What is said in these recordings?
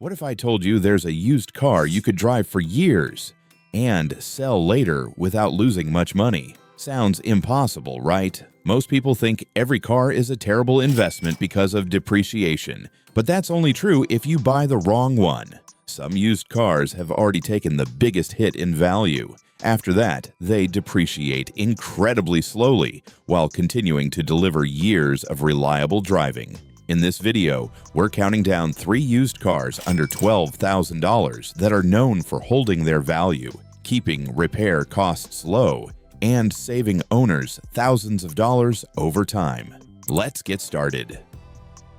What if I told you there's a used car you could drive for years and sell later without losing much money? Sounds impossible, right? Most people think every car is a terrible investment because of depreciation, but that's only true if you buy the wrong one. Some used cars have already taken the biggest hit in value. After that, they depreciate incredibly slowly while continuing to deliver years of reliable driving. In this video, we're counting down 3 used cars under $12,000 that are known for holding their value, keeping repair costs low, and saving owners thousands of dollars over time. Let's get started.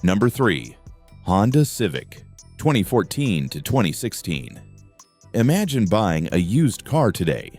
Number 3. Honda Civic, 2014 to 2016. Imagine buying a used car today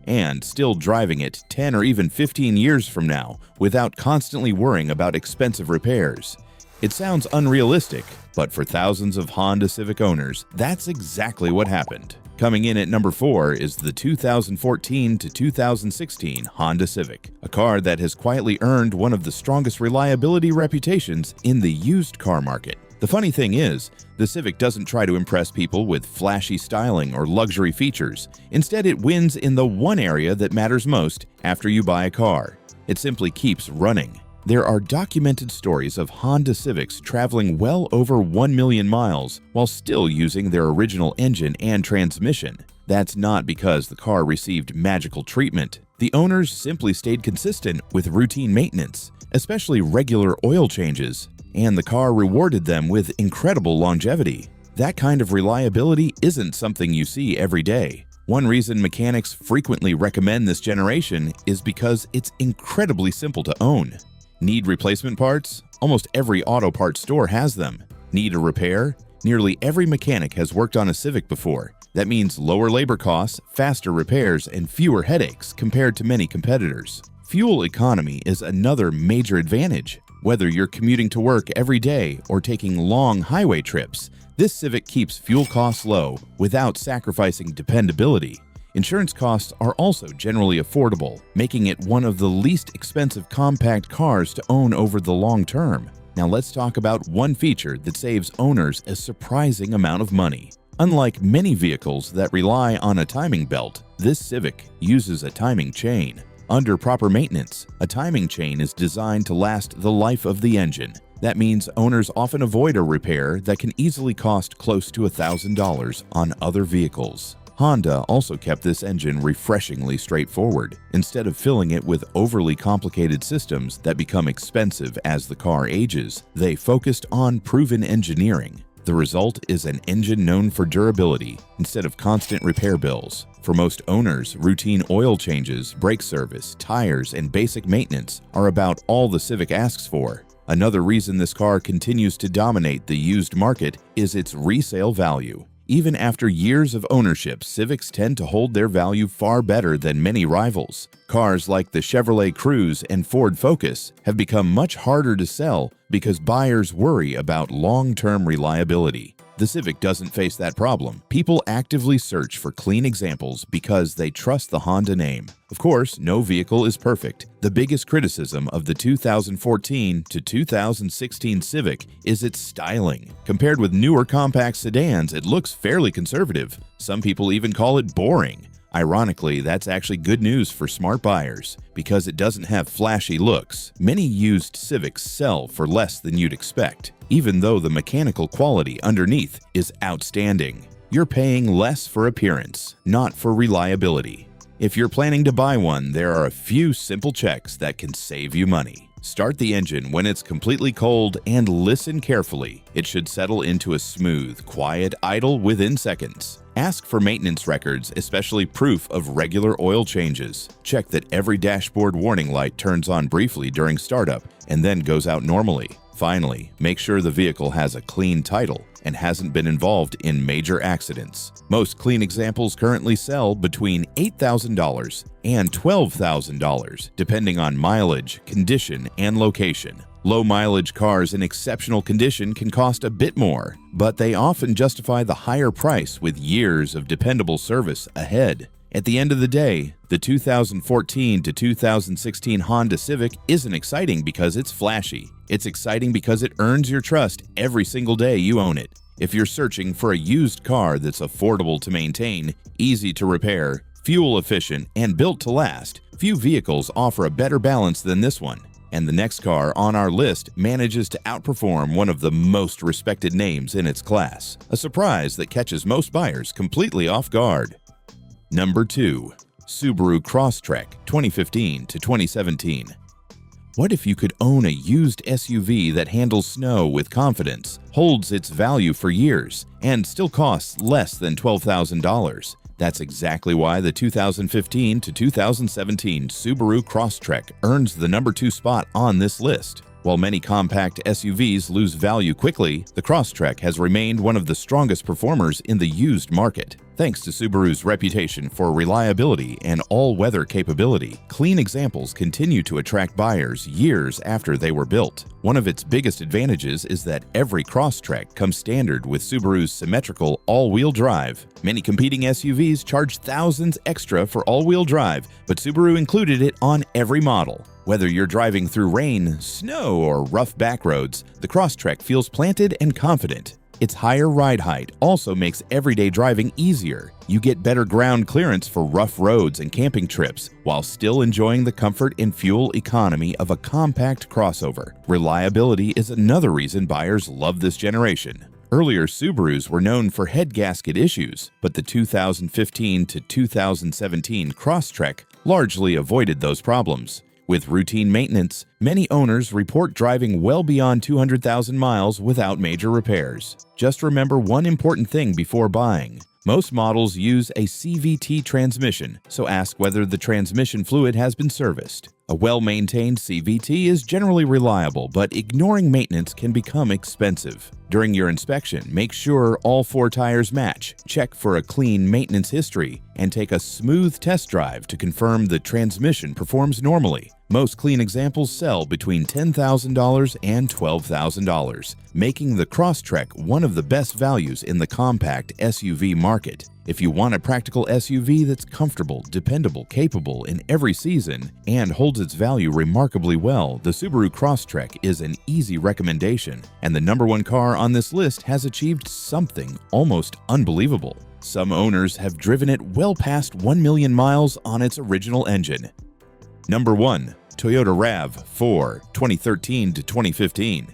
and still driving it 10 or even 15 years from now without constantly worrying about expensive repairs. It sounds unrealistic, but for thousands of Honda Civic owners, that's exactly what happened. Coming in at number 4 is the 2014 to 2016 Honda Civic, a car that has quietly earned one of the strongest reliability reputations in the used car market. The funny thing is, the Civic doesn't try to impress people with flashy styling or luxury features. Instead, it wins in the one area that matters most after you buy a car. It simply keeps running. There are documented stories of Honda Civics traveling well over 1 million miles while still using their original engine and transmission. That's not because the car received magical treatment. The owners simply stayed consistent with routine maintenance, especially regular oil changes, and the car rewarded them with incredible longevity. That kind of reliability isn't something you see every day. One reason mechanics frequently recommend this generation is because it's incredibly simple to own. Need replacement parts? Almost every auto parts store has them. Need a repair? Nearly every mechanic has worked on a Civic before. That means lower labor costs, faster repairs, and fewer headaches compared to many competitors. Fuel economy is another major advantage. Whether you're commuting to work every day or taking long highway trips, this Civic keeps fuel costs low without sacrificing dependability. Insurance costs are also generally affordable, making it one of the least expensive compact cars to own over the long term. Now let's talk about one feature that saves owners a surprising amount of money. Unlike many vehicles that rely on a timing belt, this Civic uses a timing chain. Under proper maintenance, a timing chain is designed to last the life of the engine. That means owners often avoid a repair that can easily cost close to $1,000 on other vehicles. Honda also kept this engine refreshingly straightforward, instead of filling it with overly complicated systems that become expensive as the car ages. They focused on proven engineering. The result is an engine known for durability instead of constant repair bills. For most owners, routine oil changes, brake service, tires, and basic maintenance are about all the Civic asks for. Another reason this car continues to dominate the used market is its resale value. Even after years of ownership, Civics tend to hold their value far better than many rivals. Cars like the Chevrolet Cruze and Ford Focus have become much harder to sell because buyers worry about long-term reliability. The Civic doesn't face that problem. People actively search for clean examples because they trust the Honda name. Of course, no vehicle is perfect. The biggest criticism of the 2014 to 2016 Civic is its styling. Compared with newer compact sedans, it looks fairly conservative. Some people even call it boring. Ironically, that's actually good news for smart buyers because it doesn't have flashy looks. Many used Civics sell for less than you'd expect, even though the mechanical quality underneath is outstanding. You're paying less for appearance, not for reliability. If you're planning to buy one, there are a few simple checks that can save you money. Start the engine when it's completely cold and listen carefully. It should settle into a smooth, quiet idle within seconds. Ask for maintenance records, especially proof of regular oil changes. Check that every dashboard warning light turns on briefly during startup and then goes out normally. Finally, make sure the vehicle has a clean title and hasn't been involved in major accidents. Most clean examples currently sell between $8,000 and $12,000, depending on mileage, condition, and location. Low-mileage cars in exceptional condition can cost a bit more, but they often justify the higher price with years of dependable service ahead. At the end of the day, the 2014 to 2016 Honda Civic isn't exciting because it's flashy. It's exciting because it earns your trust every single day you own it. If you're searching for a used car that's affordable to maintain, easy to repair, fuel efficient, and built to last, few vehicles offer a better balance than this one. And the next car on our list manages to outperform one of the most respected names in its class, a surprise that catches most buyers completely off guard. Number 2. Subaru Crosstrek 2015 to 2017. What if you could own a used SUV that handles snow with confidence, holds its value for years, and still costs less than $12,000? That's exactly why the 2015 to 2017 Subaru Crosstrek earns the number 2 spot on this list. While many compact SUVs lose value quickly, the Crosstrek has remained one of the strongest performers in the used market. Thanks to Subaru's reputation for reliability and all-weather capability, clean examples continue to attract buyers years after they were built. One of its biggest advantages is that every Crosstrek comes standard with Subaru's symmetrical all-wheel drive. Many competing SUVs charge thousands extra for all-wheel drive, but Subaru included it on every model. Whether you're driving through rain, snow, or rough back roads, the Crosstrek feels planted and confident. Its higher ride height also makes everyday driving easier. You get better ground clearance for rough roads and camping trips, while still enjoying the comfort and fuel economy of a compact crossover. Reliability is another reason buyers love this generation. Earlier Subarus were known for head gasket issues, but the 2015 to 2017 Crosstrek largely avoided those problems. With routine maintenance, many owners report driving well beyond 200,000 miles without major repairs. Just remember one important thing before buying. Most models use a CVT transmission, so ask whether the transmission fluid has been serviced. A well-maintained CVT is generally reliable, but ignoring maintenance can become expensive. During your inspection, make sure all 4 tires match, check for a clean maintenance history, and take a smooth test drive to confirm the transmission performs normally. Most clean examples sell between $10,000 and $12,000, making the Crosstrek one of the best values in the compact SUV market. If you want a practical SUV that's comfortable, dependable, capable in every season, and holds its value remarkably well, the Subaru Crosstrek is an easy recommendation, and the number 1 car on this list has achieved something almost unbelievable. Some owners have driven it well past 1 million miles on its original engine. Number 1. Toyota RAV4 2013 to 2015.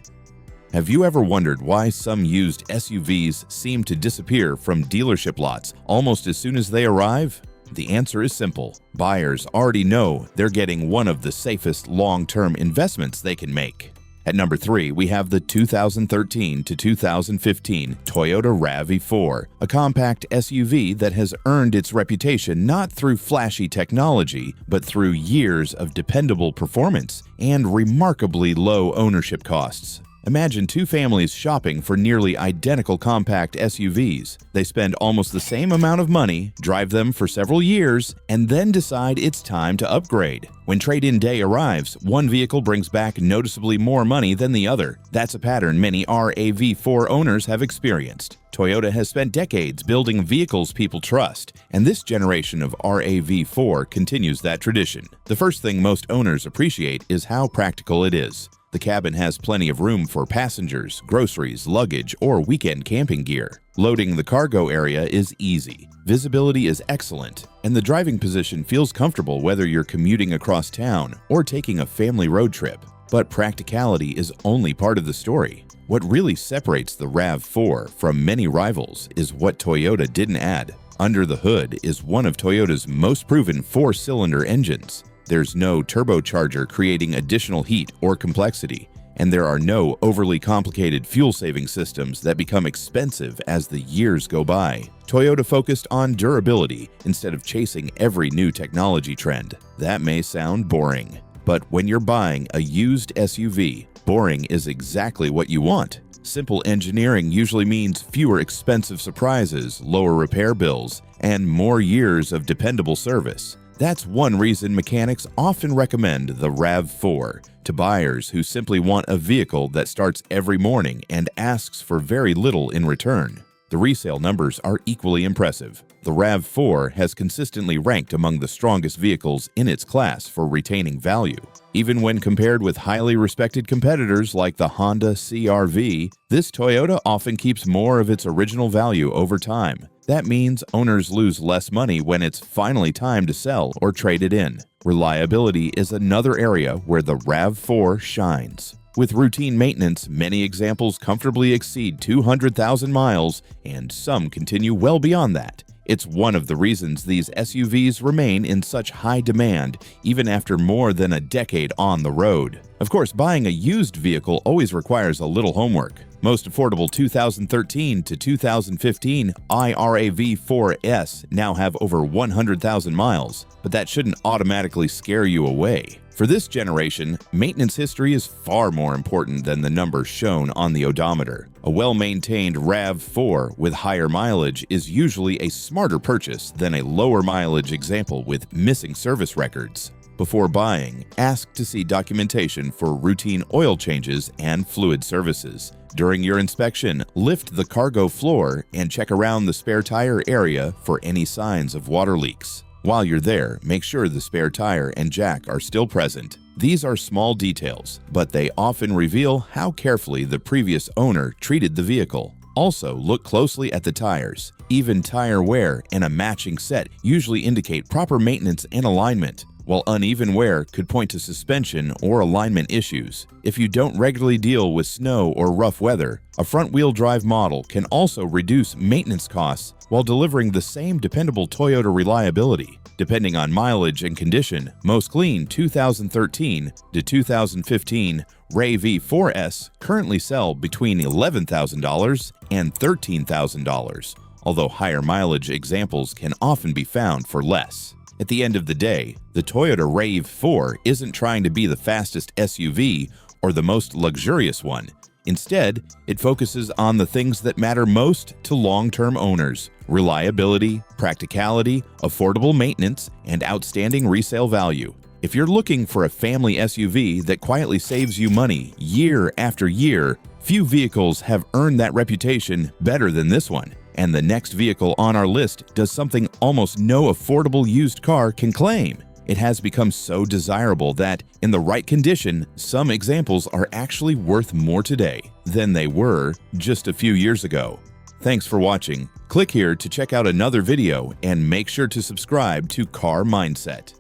Have you ever wondered why some used SUVs seem to disappear from dealership lots almost as soon as they arrive? The answer is simple. Buyers already know they're getting one of the safest long-term investments they can make. At number 3, we have the 2013 to 2015 Toyota RAV4, a compact SUV that has earned its reputation not through flashy technology, but through years of dependable performance and remarkably low ownership costs. Imagine 2 families shopping for nearly identical compact SUVs. They spend almost the same amount of money, drive them for several years, and then decide it's time to upgrade. When trade-in day arrives, one vehicle brings back noticeably more money than the other. That's a pattern many RAV4 owners have experienced. Toyota has spent decades building vehicles people trust, and this generation of RAV4 continues that tradition. The first thing most owners appreciate is how practical it is. The cabin has plenty of room for passengers, groceries, luggage, or weekend camping gear. Loading the cargo area is easy. Visibility is excellent, and the driving position feels comfortable whether you're commuting across town or taking a family road trip. But practicality is only part of the story. What really separates the RAV4 from many rivals is what Toyota didn't add. Under the hood is one of Toyota's most proven 4-cylinder engines. There's no turbocharger creating additional heat or complexity, and there are no overly complicated fuel-saving systems that become expensive as the years go by. Toyota focused on durability instead of chasing every new technology trend. That may sound boring, but when you're buying a used SUV, boring is exactly what you want. Simple engineering usually means fewer expensive surprises, lower repair bills, and more years of dependable service. That's one reason mechanics often recommend the RAV4 to buyers who simply want a vehicle that starts every morning and asks for very little in return. The resale numbers are equally impressive. The RAV4 has consistently ranked among the strongest vehicles in its class for retaining value. Even when compared with highly respected competitors like the Honda CR-V, this Toyota often keeps more of its original value over time. That means owners lose less money when it's finally time to sell or trade it in. Reliability is another area where the RAV4 shines. With routine maintenance, many examples comfortably exceed 200,000 miles, and some continue well beyond that. It's one of the reasons these SUVs remain in such high demand, even after more than a decade on the road. Of course, buying a used vehicle always requires a little homework. Most affordable 2013 to 2015 IRAV4S now have over 100,000 miles, but that shouldn't automatically scare you away. For this generation, maintenance history is far more important than the number shown on the odometer. A well-maintained RAV4 with higher mileage is usually a smarter purchase than a lower mileage example with missing service records. Before buying, ask to see documentation for routine oil changes and fluid services. During your inspection, lift the cargo floor and check around the spare tire area for any signs of water leaks. While you're there, make sure the spare tire and jack are still present. These are small details, but they often reveal how carefully the previous owner treated the vehicle. Also, look closely at the tires. Even tire wear and a matching set usually indicate proper maintenance and alignment, while uneven wear could point to suspension or alignment issues. If you don't regularly deal with snow or rough weather, a front-wheel drive model can also reduce maintenance costs while delivering the same dependable Toyota reliability. Depending on mileage and condition, most clean 2013 to 2015 RAV4S currently sell between $11,000 and $13,000, although higher mileage examples can often be found for less. At the end of the day, the Toyota RAV4 isn't trying to be the fastest SUV or the most luxurious one. Instead, it focuses on the things that matter most to long-term owners: reliability, practicality, affordable maintenance, and outstanding resale value. If you're looking for a family SUV that quietly saves you money year after year, few vehicles have earned that reputation better than this one. And the next vehicle on our list does something almost no affordable used car can claim. It has become so desirable that, in the right condition, some examples are actually worth more today than they were just a few years ago. Thanks for watching. Click here to check out another video and make sure to subscribe to Car Mindset.